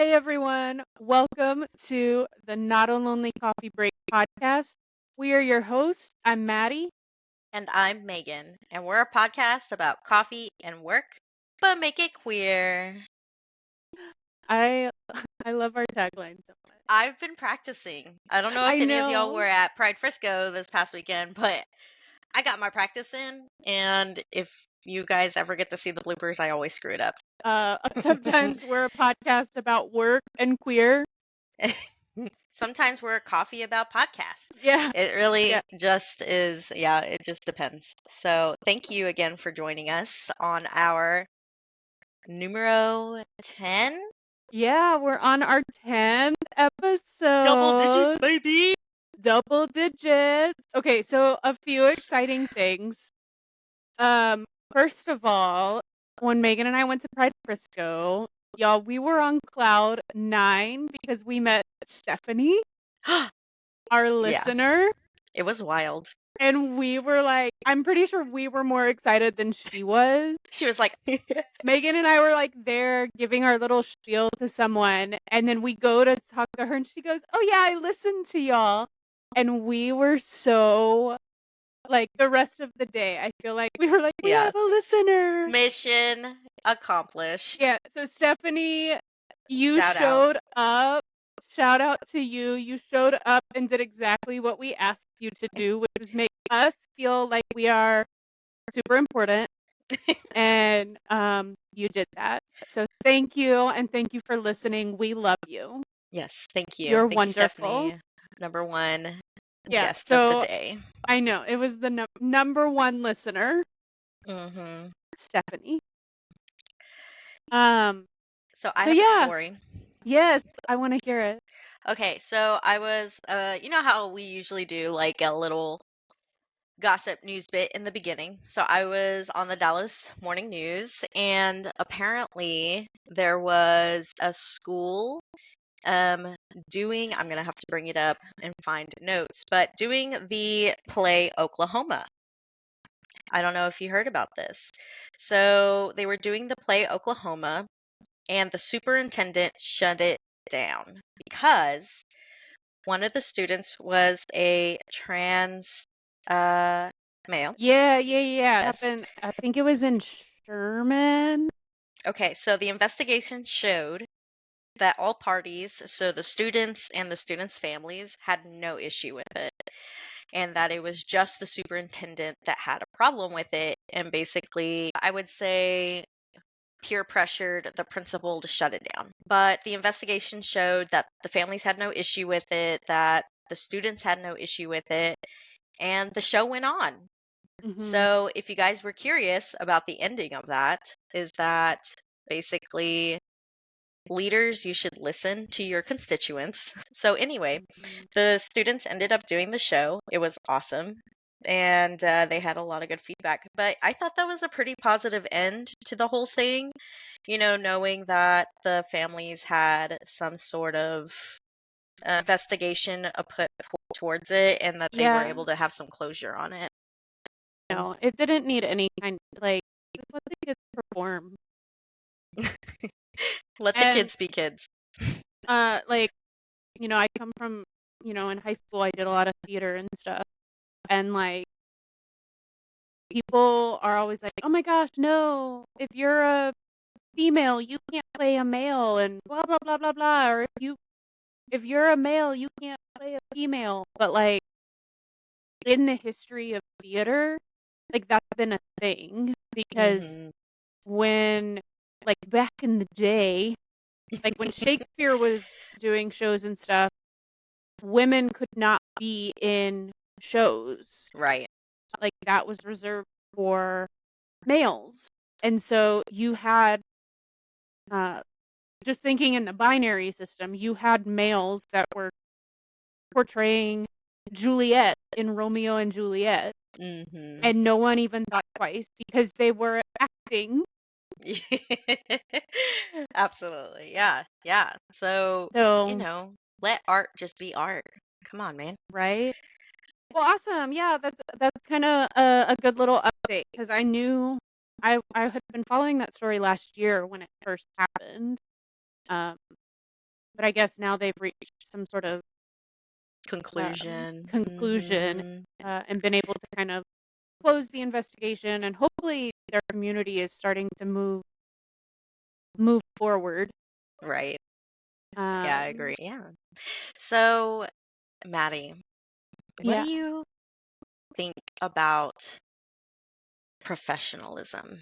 Hey everyone, welcome to the Not a Lonely Coffee Break podcast. We are your hosts. I'm Maddie. And I'm Megan, and we're a podcast about coffee and work, but make it queer. I I love our tagline so much. I've been practicing. I don't know I if any of y'all know. were at Pride Frisco this past weekend, but I got my practice in, and if you guys ever get to see the bloopers, I always screw it up. Sometimes we're a podcast about work and queer. Sometimes we're a coffee about podcasts. Yeah. It really Yeah. just is, it just depends. So thank you again for joining us on our numero 10. Yeah, we're on our 10th Double digits, episode. baby. Double digits. Okay, so a few exciting things. First of all, when Megan and I went to Pride Frisco, y'all, we were on cloud 9 because we met Stephanie, our Yeah, listener, it was wild. and we were like, I'm pretty sure we were more excited than she was. She was like, Megan and I were like there giving our little spiel to someone, and then we go to talk to her, and she goes, "Oh yeah, I listened to y'all," and we were so like the rest of the day. I feel like we were like, we yeah, have a listener. mission accomplished. Yeah. So Stephanie, you Shout out. showed up. Shout out to you. You showed up and did exactly what we asked you to do, which was make us feel like we are super important. And you did that. So thank you, and thank you for listening. We love you. Yes, thank you. You're Thank you, wonderful. Stephanie. Number one Yeah. guest of the So day. I know it was the number one listener, Mm-hmm. Stephanie. Um. So I So have a yeah. story. Yes, I want to hear it. Okay, so I was, you know how we usually do like a little gossip news bit in the beginning. So I was on the Dallas Morning News, and apparently there was a school doing, I'm gonna have to bring it up and find notes, but doing the play Oklahoma. I don't know if you heard about this. So they were doing the play Oklahoma, and the superintendent shut it down because one of the students was a trans male. Yeah. Yes. Happened. I think it was in Sherman. Okay, so the investigation showed that all parties, so the students and the students' families, had no issue with it, and that it was just the superintendent that had a problem with it. And basically, I would say peer pressured the principal to shut it down. But the investigation showed that the families had no issue with it, that the students had no issue with it, and the show went on. Mm-hmm. So if you guys were curious about the ending of that, is that basically leaders, you should listen to your constituents. So anyway, the students ended up doing the show. It was awesome. And they had a lot of good feedback. But I thought that was a pretty positive end to the whole thing, you know, knowing that the families had some sort of investigation put towards it, and that they were Yeah. able to have some closure on it. No, it didn't need any kind like just let the kids perform. Let the And kids be kids. like, I come from, in high school I did a lot of theater and stuff. And like people are always like, "Oh my gosh, no. If you're a female, you can't play a male and blah blah blah blah blah, or if you're a male, you can't play a female." But like in the history of theater, like that's been a thing because Mm-hmm. when like back in the day, like when Shakespeare was doing shows and stuff, women could not be in shows. Right. Like that was reserved for males. And so you had just thinking in the binary system, you had males that were portraying Juliet in Romeo and Juliet. Mm-hmm. And no one even thought twice because they were acting. Absolutely. Yeah. Yeah. So, So, let art just be art. Come on, man. right? Well, awesome. Yeah, that's kind of a good little update because I knew I had been following that story last year when it first happened. Um, but I guess now they've reached some sort of Conclusion. conclusion, Mhm. and been able to kind of close the investigation, and hopefully their community is starting to move forward. Right. Yeah, I Um, agree. Yeah. So, Maddie, what do yeah, you think about professionalism?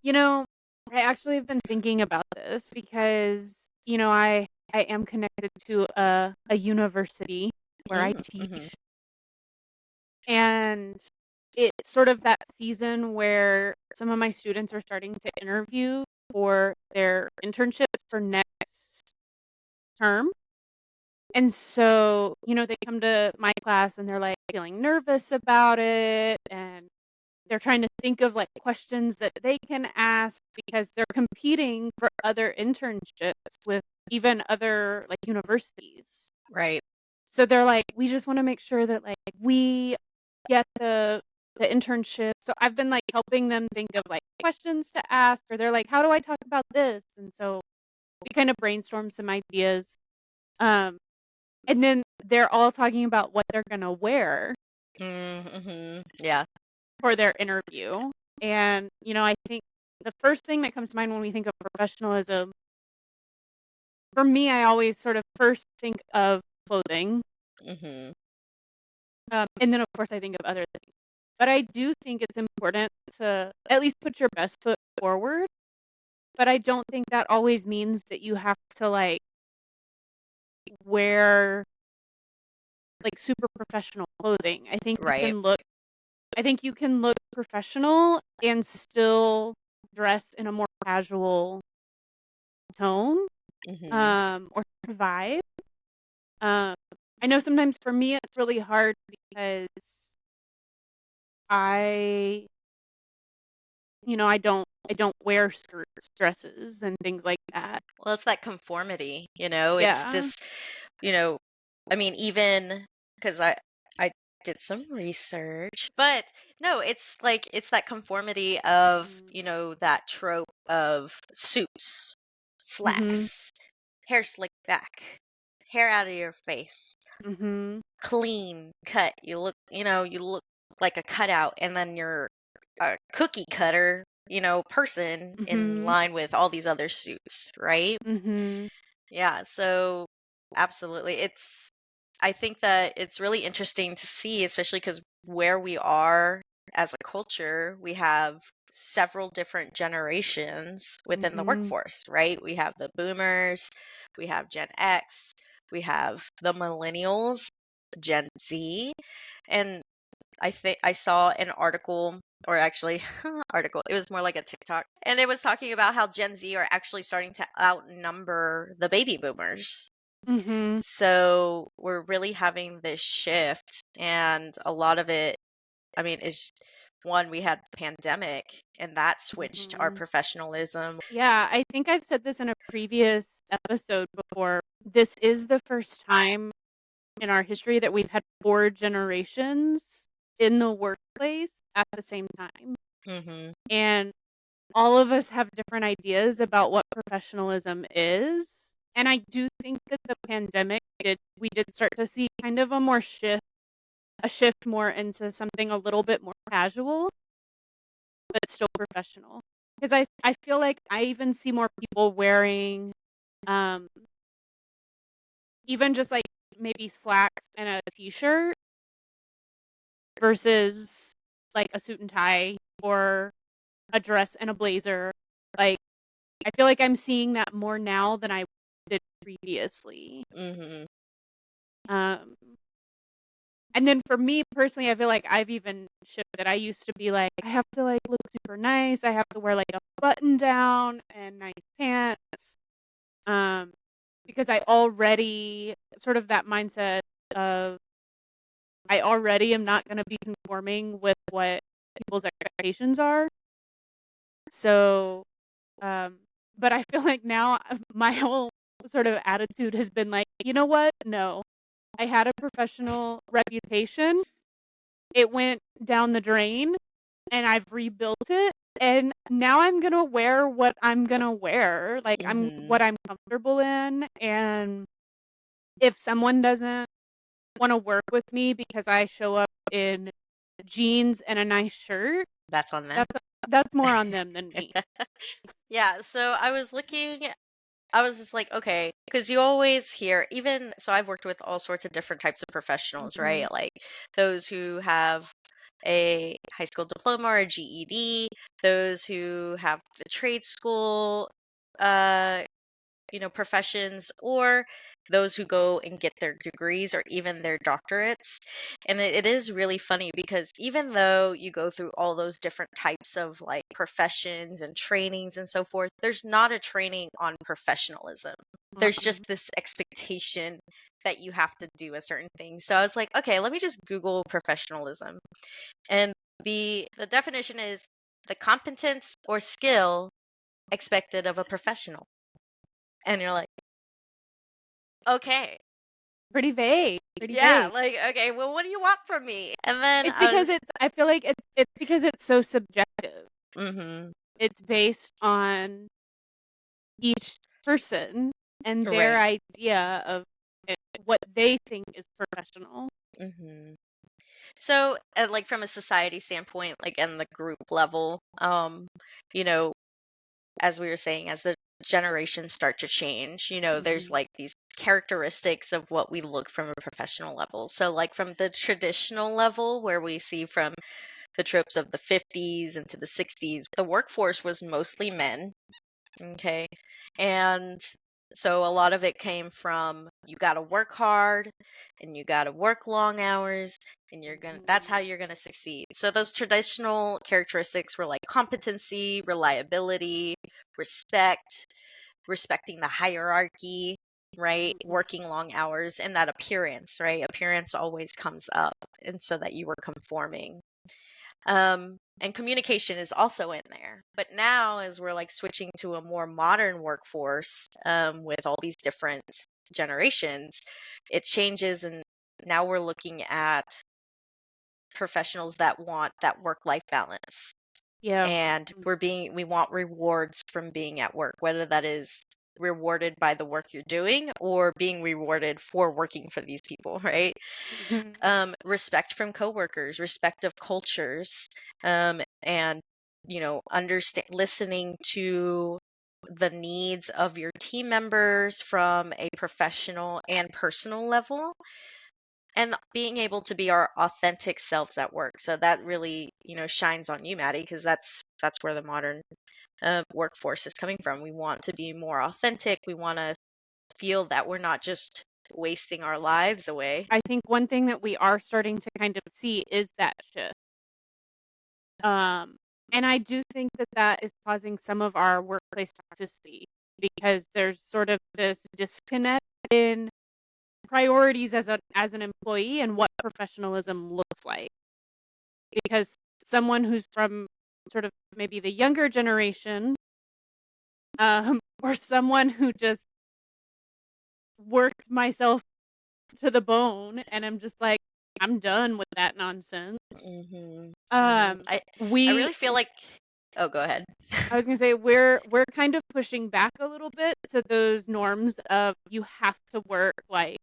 you know, I actually have been thinking about this because I am connected to a university where I Mhm. teach, and it's sort of that season where some of my students are starting to interview for their internships for next term. And so, they come to my class and they're like feeling nervous about it, and they're trying to think of like questions that they can ask because they're competing for other internships with even other like universities. Right. So they're like, we just want to make sure that like we get the internship. So I've been like helping them think of like questions to ask, or they're like, how do I talk about this? And so we kind of brainstorm some ideas. Um and then they're all talking about what they're gonna wear Mhm. Yeah. for their interview. And, I think the first thing that comes to mind when we think of professionalism, for me, I always sort of first think of clothing. Mhm. And then, of course, I think of other things. But I do think it's important to at least put your best foot forward. But I don't think that always means that you have to like wear like super professional clothing. Right. I think you can look professional and still dress in a more casual tone, Mhm. or vibe. Um, I know sometimes for me it's really hard because I, I don't wear skirts, dresses, and things like that. Well, it's that conformity, you know? It's Yeah. this, you know, I mean, even because I did some research, but no, it's that conformity of, Mhm. that trope of suits, Mhm. slacks, hair slicked back, hair out of your face, Mhm. clean cut. You look like a cutout, and then you're a cookie cutter, person in Mhm. line with all these other suits, right? Mhm. Yeah, so absolutely. I think that it's really interesting to see, especially because where we are as a culture, we have several different generations within the Mhm. workforce, right? We have the boomers, we have Gen X, we have the millennials, Gen Z, and I think I saw an article, or actually article, it was more like a TikTok, and it was talking about how Gen Z are actually starting to outnumber the baby boomers. Mhm. So we're really having this shift, and a lot of it, I mean, is one, we had the pandemic, and that switched our Mhm. professionalism. Yeah, I think I've said this in a previous episode before. This is the first time in our history that we've had 4 generations in the workplace at the same time. Hmm. And all of us have different ideas about what professionalism is. And I do think that the pandemic we did start to see kind of a shift more into something a little bit more casual, but still professional. Because I feel like I even see more people wearing um even just like maybe slacks and a t-shirt versus like a suit and tie or a dress and a blazer. Like I feel like I'm seeing that more now than I did previously. Hmm. Um and then for me personally, I feel like I've even shifted. I used to be like, I have to like look super nice. I have to wear like a button down and nice pants. Um because I already sort of that mindset of I already am not gonna be conforming with what people's expectations are. So, um, but I feel like now my whole sort of attitude has been like, "You know what? No. I had a professional reputation. It went down the drain, and I've rebuilt it, and now I'm gonna wear what I'm gonna wear, like, Mhm. what I'm comfortable in, and if someone doesn't wanna work with me because I show up in jeans and a nice shirt, That's on them. that's that's more on them than me. Yeah, so I was just like, okay, because you always hear, even so, I've worked with all sorts of different types of professionals, Mhm, right? Like those who have a high school diploma or a GED, those who have the trade school, uh, professions, or those who go and get their degrees or even their doctorates. And it is really funny because even though you go through all those different types of like professions and trainings and so forth, there's not a training on professionalism. There's uh-uh. just this expectation that you have to do a certain thing. So I was like, okay, let me just Google professionalism. And the definition is the competence or skill expected of a professional. And you're like, okay. Pretty vague, pretty Yeah, vague. like, okay, well, what do you want from me? And then It's I because was, I feel like it's because it's so subjective. mm-hmm, It's based on each person and their right, idea of what they think is professional. mm-hmm. So, like, from a society standpoint, like, in the group level, you know, as we were saying, as the generations start to change, there's Mhm, like these characteristics of what we look from a professional level. So, like, from the traditional level, where we see from the tropes of the 50s into the 60s, the workforce was mostly men. Okay. And so a lot of it came from you got to work hard and you got to work long hours and that's mhm, how you're going to succeed. So those traditional characteristics were like competency, reliability, respect, respecting the hierarchy, right? mhm. Working long hours and that appearance, right? Appearance always comes up, and so that you were conforming. And communication is also in there. But now, as we're like switching to a more modern workforce, with all these different generations, it changes. And now we're looking at professionals that want that work-life balance. Yeah. And Mm. we want rewards from being at work, whether that is rewarded by the work you're doing or being rewarded for working for these people, right? Mhm. Respect from coworkers, respect of cultures, and understand listening to the needs of your team members from a professional and personal level, and being able to be our authentic selves at work. So that really shines on you, Maddie, because that's where the modern workforce is coming from. We want to be more authentic. We want to feel that we're not just wasting our lives away. I think one thing that we are starting to kind of see is that shift. Um, and I do think that that is causing some of our workplace toxicity because there's sort of this disconnect in priorities as an employee and what professionalism looks like. Because someone who's from sort of maybe the younger generation, or someone who just worked myself to the bone and I'm just like, I'm done with that nonsense. Hmm. Hmm. Um, I we really feel like. Oh, go ahead. I was gonna say we're kind of pushing back a little bit to those norms of you have to work like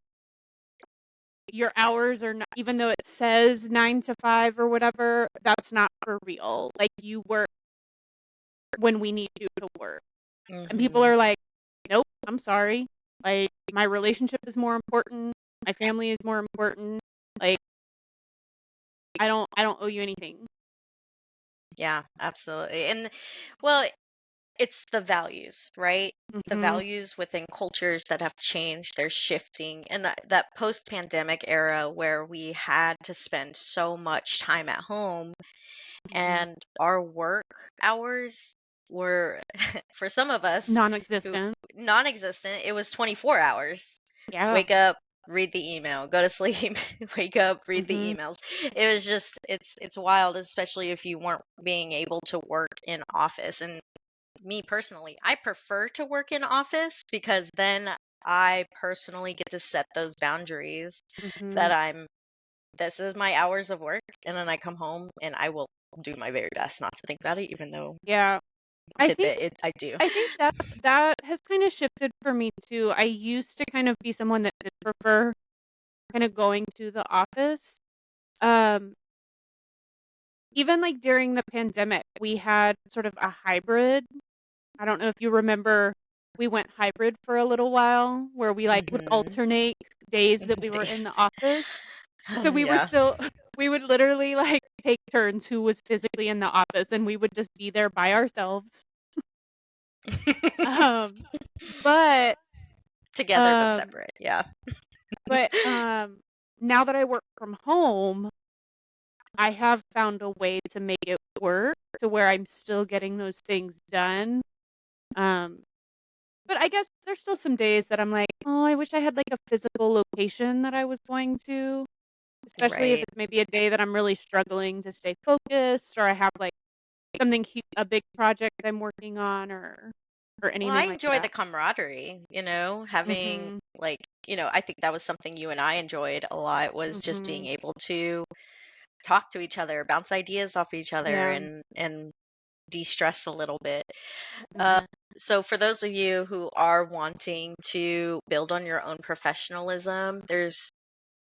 your hours are not, even though it says 9 to 5 or whatever, that's not for real. Like you work when we need you to work. And people Hmm. are like, nope, I'm sorry. Like my relationship is more important. My family is more important. Like I don't owe you anything. Yeah, absolutely. And well, it's the values, right? The Mhm. values within cultures that have changed, they're shifting. And that post-pandemic era where we had to spend so much time at home Mhm. and our work hours were for some of us who Non-existent. non-existent. It was 24 hours. Yeah. Wake up, read the email, go to sleep, wake up, read the Mhm. emails. It was just it's wild, especially if you weren't being able to work in office. And me personally, I prefer to work in office because then I personally get to set those boundaries Mhm. that this is my hours of work, and then I come home and I will do my very best not to think about it, even though Yeah. I think I do. I think that has kind of shifted for me too. I used to kind of be someone that did prefer kind of going to the office. Um, Even like during the pandemic, we had sort of a hybrid. I don't know if you remember, we went hybrid for a little while where we like would Mhm. alternate days that we were in Days. the office. So we were Yeah. still we would literally like take turns who was physically in the office and we would just be there by ourselves. Um, but Together but um separate. Yeah. but now that I work from home, I have found a way to make it work to where I'm still getting those things done. Um, but I guess there's still some days that I'm like, "Oh, I wish I had, like, a physical location that I was going to," especially if Right. it's maybe a day that I'm really struggling to stay focused or I have, like, something a big project I'm working on or Well, I anything like enjoy the that. camaraderie, having Mhm. like, I think that was something you and I enjoyed a lot was just being Mhm. able to talk to each other, bounce ideas off each other Yeah. and de-stress a little bit. Uh, Mhm. so for those of you who are wanting to build on your own professionalism, there's,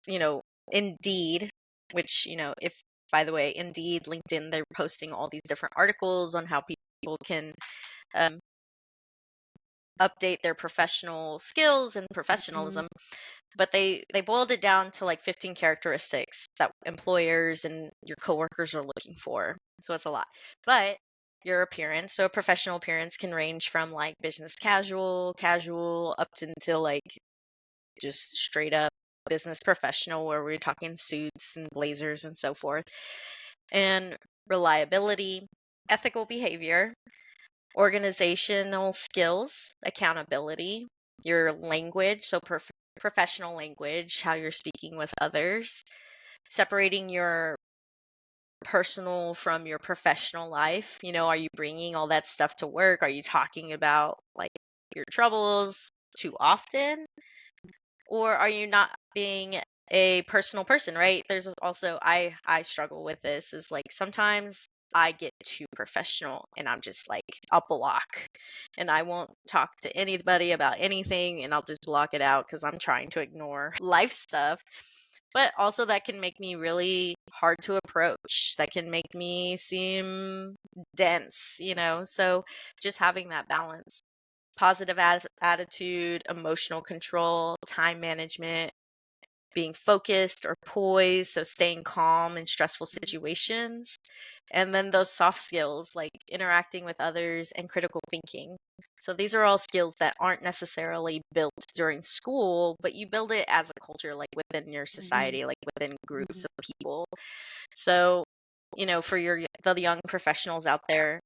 you know, Indeed, which, if by the way, Indeed, LinkedIn, they're posting all these different articles on how people can um, update their professional skills and Mhm. professionalism, but they boiled it down to like 15 characteristics that employers and your coworkers are looking for. So it's a lot. But your appearance, so a professional appearance can range from like business casual up to until like just straight up business professional where we're talking suits and blazers and so forth. And reliability, ethical behavior, organizational skills, accountability, your language, so professional language, how you're speaking with others, separating your personal from your professional life. Are you bringing all that stuff to work? Are you talking about like your troubles too often? Or are you not being a personal person, right? There's also I struggle with this is like sometimes I get too professional and I'm just like I'll block and I won't talk to anybody about anything and I'll just block it out because I'm trying to ignore life stuff. But also that can make me really hard to approach. That can make me seem dense. So just having that balance, positive attitude, emotional control, time management, being focused or poised, so staying calm in stressful situations. And then those soft skills like interacting with others and critical thinking. So these are all skills that aren't necessarily built during school, but you build it as a culture, like within your Mhm. society, like within groups Mhm. of people. So, for the young professionals out there,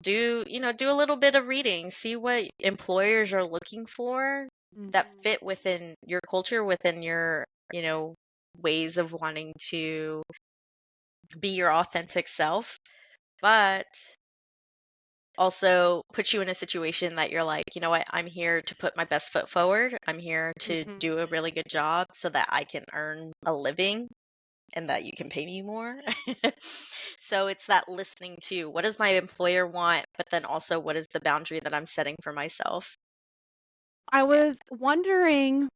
do a little bit of reading, see what employers are looking for that Mhm. fit within your culture, within your, ways of wanting to be your authentic self, but also put you in a situation that you're like, you know what, I'm here to put my best foot forward. I'm here to Mhm. do a really good job so that I can earn a living and that you can pay me more. So it's that listening to what does my employer want, but then also what is the boundary that I'm setting for myself. I Yeah. was wondering,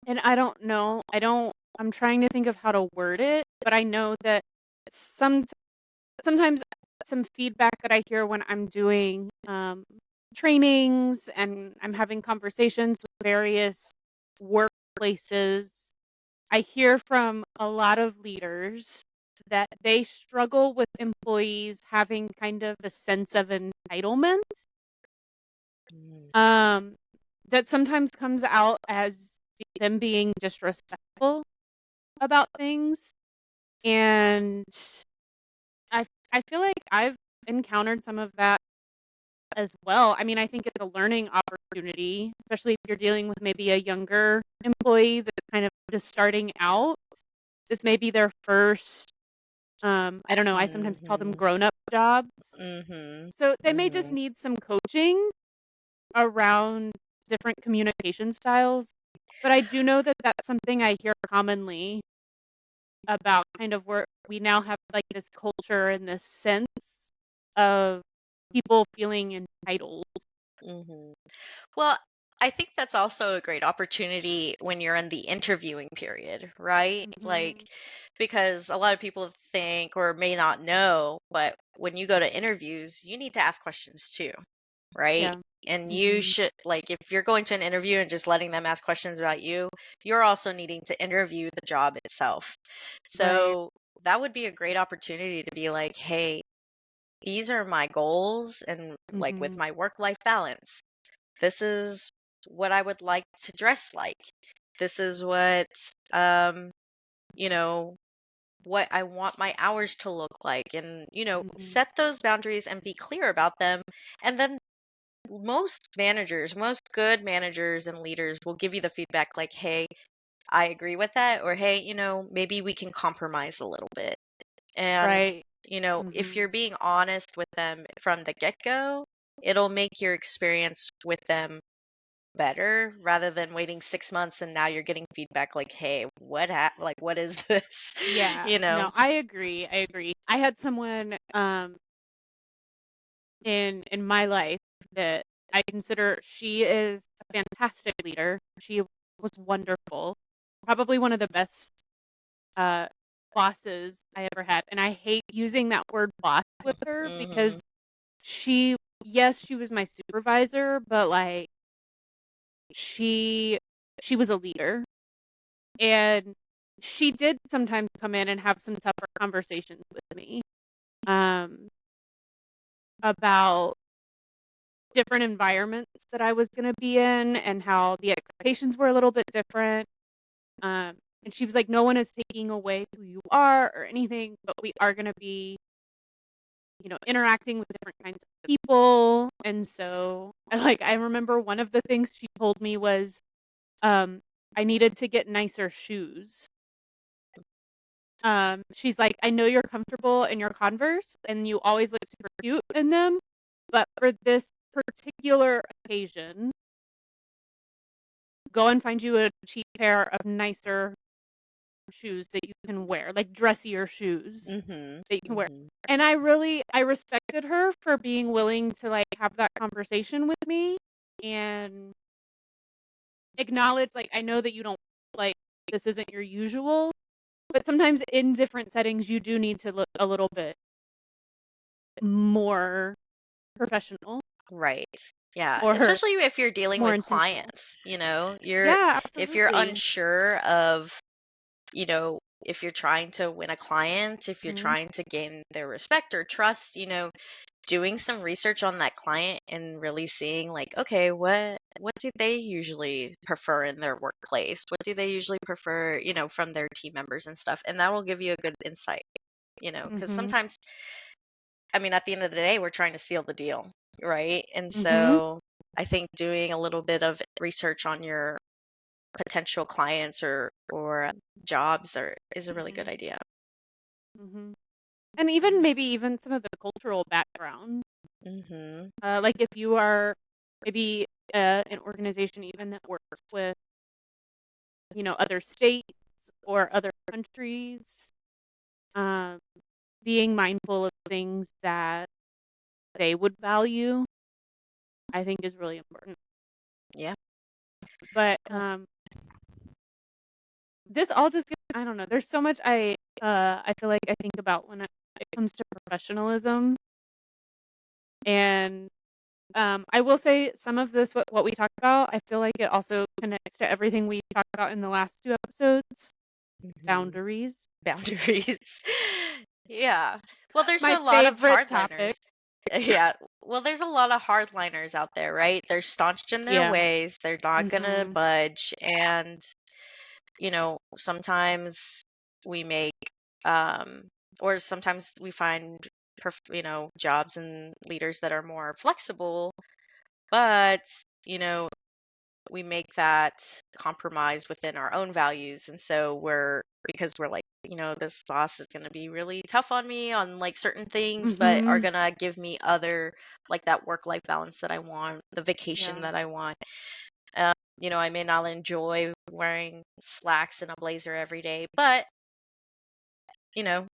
and I don't know, I'm trying to think of how to word it, but I know that some sometimes some feedback that I hear when I'm doing, trainings and I'm having conversations with various workplaces, I hear from a lot of leaders that they struggle with employees having kind of a sense of entitlement, Mm. um, that sometimes comes out as them being disrespectful about things, and I feel like I've encountered some of that as well. I mean, I think it's a learning opportunity, especially if you're dealing with maybe a younger employee that's kind of just starting out. This may be their first, I don't know, I sometimes call them Mhm. grown-up jobs. Mhm. So they may just Mhm. need some coaching around different communication styles. But I do know that that's something I hear commonly. about kind of where we now have, like, this culture and this sense of people feeling entitled. Hmm. Well, I think that's also a great opportunity when you're in the interviewing period, right? Like, Mhm. because a lot of people think or may not know, but when you go to interviews, you need to ask questions too, right? Yeah. And you Mhm. should, like, if you're going to an interview and just letting them ask questions about you, you're also needing to interview the job itself. Right. So that would be a great opportunity to be like, hey, these are my goals and like with Mhm. my work-life balance. This is what I would like to dress like. This is what, um, you know, what I want my hours to look like. And, Mhm. set those boundaries and be clear about them. And then most managers, most good managers and leaders will give you the feedback like, hey, I agree with that. Or, hey, maybe we can compromise a little bit. And, Right. if Mhm. you're being honest with them from the get go, it'll make your experience with them better rather than waiting 6 months and now you're getting feedback like, hey, like, what is this? Yeah. you know? No, I agree, I agree. I had someone, in my life that I consider she is a fantastic leader. She was wonderful. Probably one of the best, uh, bosses I ever had, and I hate using that word boss with her Hmm. because she yes, she was my supervisor, but, like, she she was a leader, and she did sometimes come in and have some tougher conversations with me, um, about different environments that I was gonna be in and how the expectations were a little bit different, and she was like, "No one is taking away who you are or anything, but we are gonna be, interacting with different kinds of people," and so, I remember one of the things she told me was, um, I needed to get nicer shoes. She's like, "I know you're comfortable in your Converse, and you always look super cute in them, but for this particular occasion, go and find you a cheap pair of nicer shoes that you can wear, like dressier shoes Hmm. that you can wear." Hmm. And I respected her for being willing to, like, have that conversation with me and acknowledge, like, "I know that you don't like, this isn't your usual," but sometimes in different settings, you do need to look a little bit more professional Right. Yeah. or Especially if you're dealing more with intentional. clients, Yeah, if you're absolutely. unsure of, if you're trying to win a client, if you're Mhm, trying to gain their respect or trust, doing some research on that client and really seeing like, okay, what do they usually prefer in their workplace? What do they usually prefer, from their team members and stuff? And that will give you a good insight, because mhm, sometimes, I mean, at the end of the day, we're trying to seal the deal, right? And mhm, so I think doing a little bit of research on your potential clients or jobs is a really good mhm, idea. mhm. And even maybe even some of the cultural background, Mm-hmm. like if you are maybe, an organization even that works with, other states or other countries, um, being mindful of things that they would value, I think is really important. Yeah. But, Uh, this all just gets I don't know, there's so much I feel like I think about when it comes to professionalism, and, I will say some of this what we talked about, I feel like it also connects to everything we talked about in the last 2 episodes, mhm. boundaries. Boundaries. Yeah. Well, there's My a lot of favorite topic. hardliners. Yeah. Well, there's a lot of hardliners out there, right? They're staunch in their Yeah. ways. They're not gonna Mhm. budge. And, sometimes we make, um, or sometimes we find, jobs and leaders that are more flexible, but, you know, we make that compromise within our own values. And so because we're like, this boss is going to be really tough on me on like certain things, but are Mhm. going to give me other, like that work life balance that I want, the vacation Yeah. that I want. I may not enjoy wearing slacks and a blazer every day, but you know,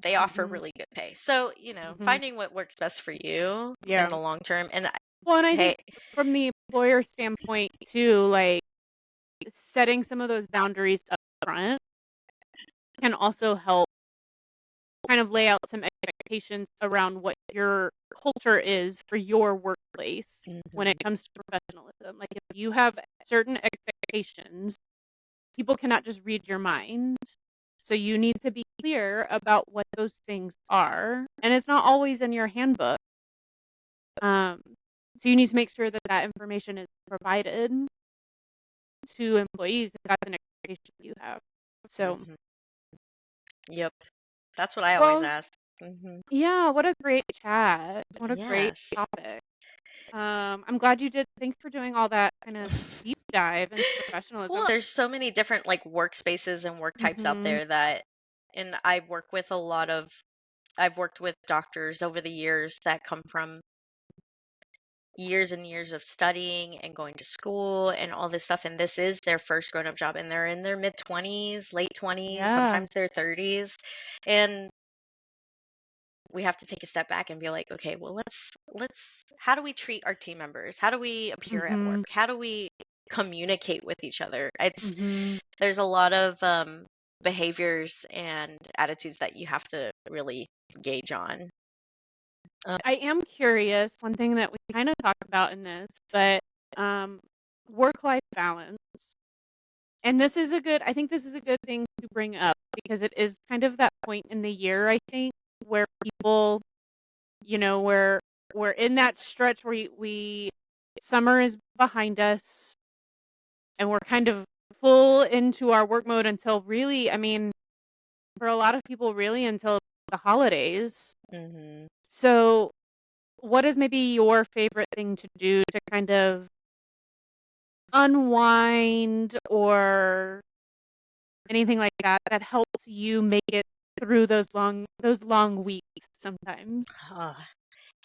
they offer Mhm. really good pay. So, Mhm. finding what works best for you in Yeah. the long term. And Well, and I hey, think from the employer standpoint too, like, setting some of those boundaries up front can also help kind of lay out some expectations around what your culture is for your workplace when it mhm, comes to professionalism. Like, if you have certain expectations, people cannot just read your mind. So you need to be clear about what those things are, and it's not always in your handbook. Um, so you need to make sure that that information is provided to employees if that's an expectation you have. So, mhm. Yep, that's what I always well, ask. Hmm. yeah, what a great chat. What a great Yes. topic. I'm glad you did. Thanks for doing all that kind of deep dive into Well, professionalism. there's so many different like workspaces and work types out Mhm. there that, and I've worked with doctors over the years that come from years and years of studying and going to school and all this stuff. And this is their first grown up job. And they're in their mid 20s, late 20s, Yeah. sometimes their 30s. And we have to take a step back and be like, okay, well, how do we treat our team members? How do we appear at work? Mhm. How do we communicate with each other? Mhm. There's a lot of behaviors and attitudes that you have to really gauge on. Um, I am curious, one thing that we kind of talked about in this, but um work-life balance. And I think this is a good thing to bring up because it is kind of that point in the year, I think, where people, we're in that stretch where we summer is behind us and we're kind of full into our work mode until really, I mean, for a lot of people really until the holidays. mhm. So, what is maybe your favorite thing to do to kind of unwind or anything like that that helps you make it through those long weeks sometimes?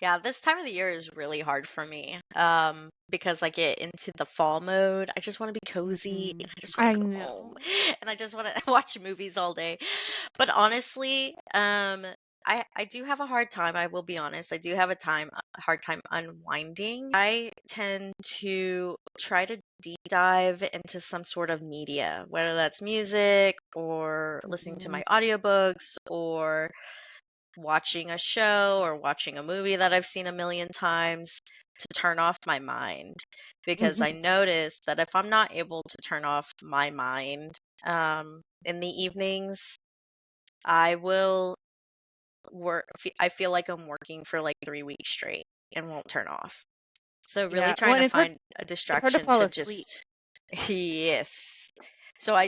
Yeah, this time of the year is really hard for me, because I get into the fall mode. I just want to be cozy Mhm. and I just want I to go home know. and I just want to watch movies all day. But honestly, I do have a hard time. I will be honest. I do have a hard time unwinding. I tend to try to deep dive into some sort of media, whether that's music or listening to Mhm. my audiobooks or watching a show or watching a movie that I've seen a million times to turn off my mind. Because Mhm. I noticed that if I'm not able to turn off my mind in the evenings, I will I feel like I'm working for like 3 weeks straight and won't turn off. So really Yeah. Well, trying and to it's hard find a it's hard to distraction fall to asleep. just yes. So Yeah.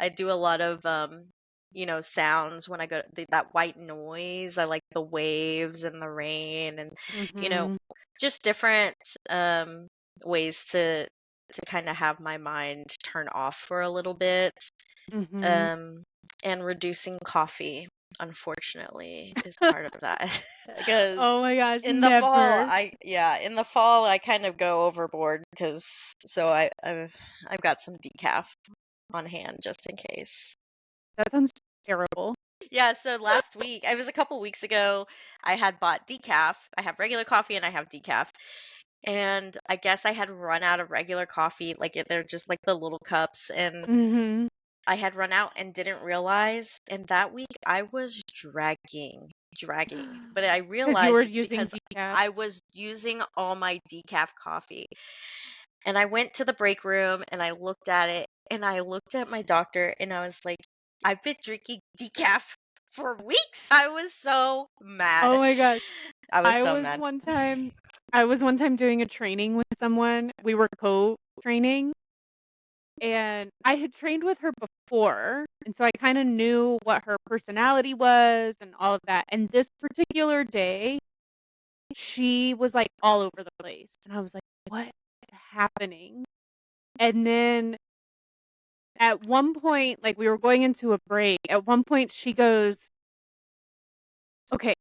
I do a lot of sounds when I go that white noise. I like the waves and the rain and you know, Mhm. just different um ways to kind of have my mind turn off for a little bit. Mhm. Um and reducing coffee, unfortunately, is part of that. Because Oh my gosh, in the fall, never. I kind of go overboard because I've got some decaf on hand just in case. That sounds terrible. Yeah, so last week, it was a couple weeks ago, I had bought decaf. I have regular coffee and I have decaf. And I guess I had run out of regular coffee, they're just like the little cups, and Mhm. I had run out and didn't realize. And that week I was dragging. But I 'Cause you realized were it's using because decaf. I was using all my decaf coffee. And I went to the break room and I looked at it and I looked at my doctor and I was like, I've been drinking decaf for weeks. I was so Oh mad. my god. I was I so was mad. one time I was one time doing a training with someone. We were co-training, and I had trained with her before, and so I kinda knew what her personality was and all of that, and this particular day, she was, like, all over the place, and I was like, "What is happening?" And then at one point, like, we were going into a break, at one point she goes, "Okay,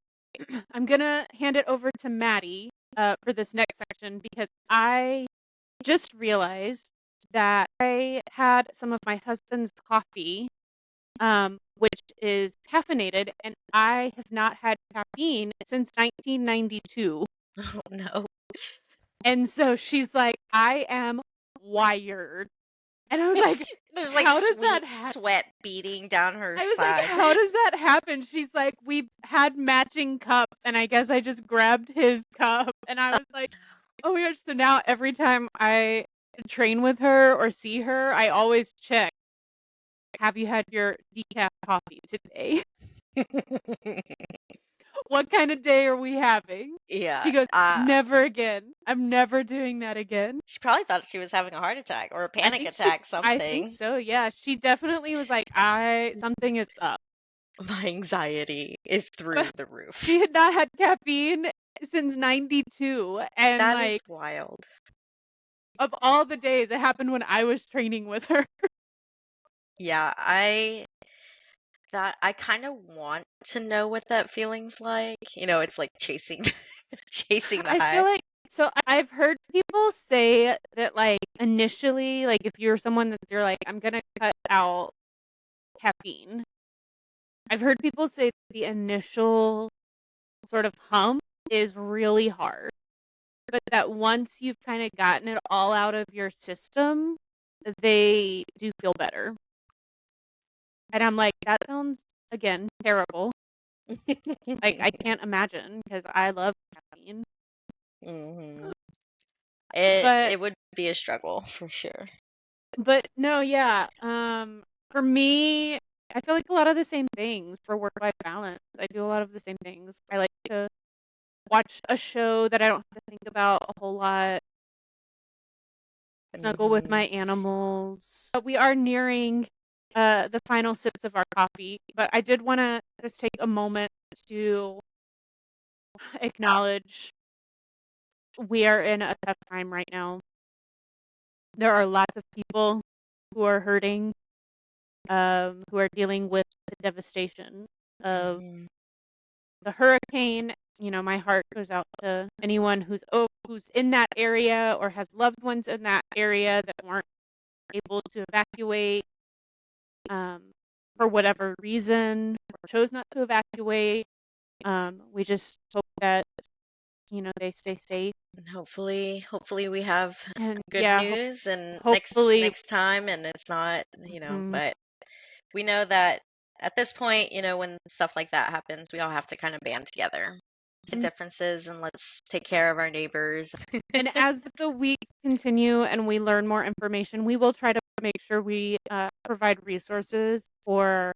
I'm gonna hand it over to Maddie, for this next section because I just realized that I had some of my husband's coffee, which is caffeinated, and I have not had caffeine since 1992. Oh no. And so she's like, "I am wired." And I was like, There's like "How does that sweet happen?" sweat beating down her I was like, side. "How does that happen?" She's like, "We had matching cups, and I guess I just grabbed his cup." And I was like, "Oh my gosh." So now every time I train with her or see her, I always check, "Have you had your decaf coffee today? What kind of day are we having?" Yeah. She goes, "Never again. I'm never doing that again." She probably thought she was having a heart attack or a I panic think attack, I think something. so, yeah. She definitely was like, something is up." My anxiety is through But the roof. she had not had caffeine since 92, and, That is like, wild. of all the days, it happened when I was training with her. Yeah, I kind of want to know what that feeling's like. It's like chasing chasing the I feel high. like I've heard people say that, like, initially, like, if you're someone you're like, "I'm gonna cut out caffeine." I've heard people say the initial sort of hump is really hard, but that once you've kinda gotten it all out of your system, they do feel better. And I'm like, "That sounds, again, terrible." Like, I can't imagine because I love caffeine. hmm It But it would be a struggle for sure. no, yeah, for me, I feel like a lot of the same things for work-life balance. I do a lot of the same things. I like to watch a show that I don't have to think about a whole lot, snuggle with hmm my animals. But we are nearing, the final sips of our coffee, but I did wanna just take a moment to acknowledge we are in a tough time right now. There are lots of people who are hurting, who are dealing with the devastation of hmm the hurricane. My heart goes out to anyone who's in that area or has loved ones in that area that weren't able to evacuate, um, for whatever reason or chose not to evacuate. We just hope that they stay safe. And hopefully we have And good yeah, news and next hopefully. next time, and it's not, Mhm. but we know that at this point, when stuff like that happens, we all have to kind of band together. The differences, and let's take care of our neighbors. And as the weeks continue and we learn more information, we will try to make sure we provide resources for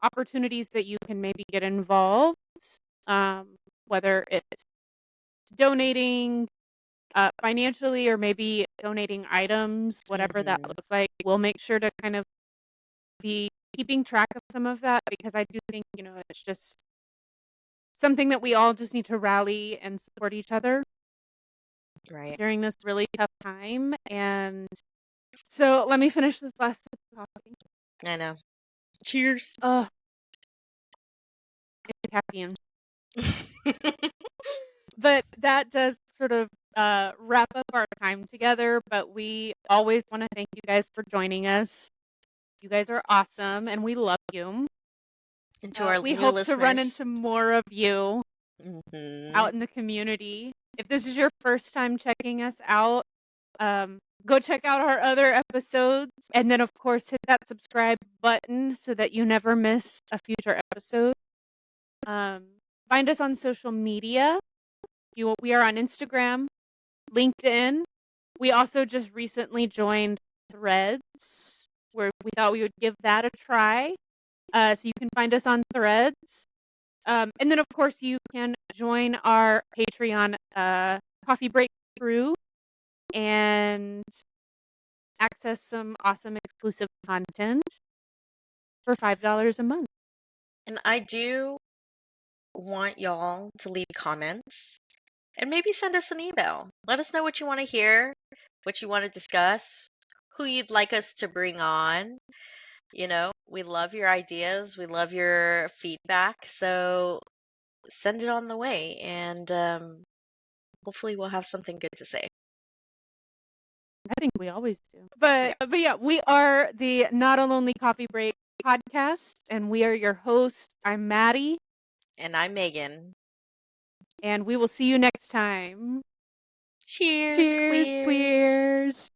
opportunities that you can maybe get involved, um, whether it's donating financially or maybe donating items, whatever that hmm looks like. We'll make sure to kind of be keeping track of some of that because I do think, it's just something that we all just need to rally and support each other Right. during this really tough time. And so let me finish this last sip of coffee. I know. Cheers. Oh, it's caffeine. But that does sort of wrap up our time together. But we always want to thank you guys for joining us. You guys are awesome, and we love you. And to our We new hope to run listeners. into more of you hmm out in the community. If this is your first time checking us out, go check out our other episodes. And then, of course, hit that subscribe button so that you never miss a future episode. Um, Find us on social media. We are on Instagram, LinkedIn. We also just recently joined Threads, where we thought we would give that a try. So you can find us on Threads. And then, of course, you can join our Patreon coffee break crew and access some awesome exclusive content for $5 a month. And I do want y'all to leave comments and maybe send us an email. Let us know what you want to hear, what you want to discuss, who you'd like us to bring on. We love your ideas, we love your feedback. So send it on the way, and hopefully we'll have something good to say. I think we always do. But yeah, we are the Not a Lonely Coffee Break podcast, and we are your hosts. I'm Maddie, And I'm Megan. and we will see you next time. Cheers, Cheers, queers. queers.